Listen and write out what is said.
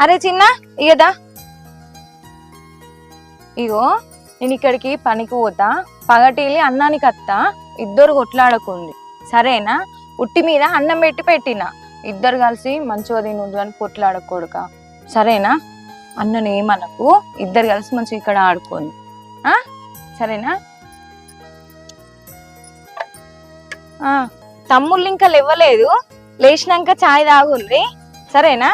అరే చిన్న ఇగదా ఇగో నేను ఇక్కడికి పనికి పోతా, పగటిలి అన్నానికి అత్తా, ఇద్దరు కొట్లాడకుంది సరేనా? ఉట్టి మీద అన్నం పెట్టిన ఇద్దరు కలిసి మంచిగా తినుండు అని కొట్లాడకూడక సరేనా? అన్నను ఏమనకు, ఇద్దరు కలిసి మంచిగా ఇక్కడ ఆడుకోండి సరేనా? తమ్ముళ్ళు ఇంకా లేవలేదు, లేచినాక చాయ్ తాగుండ్రి సరేనా?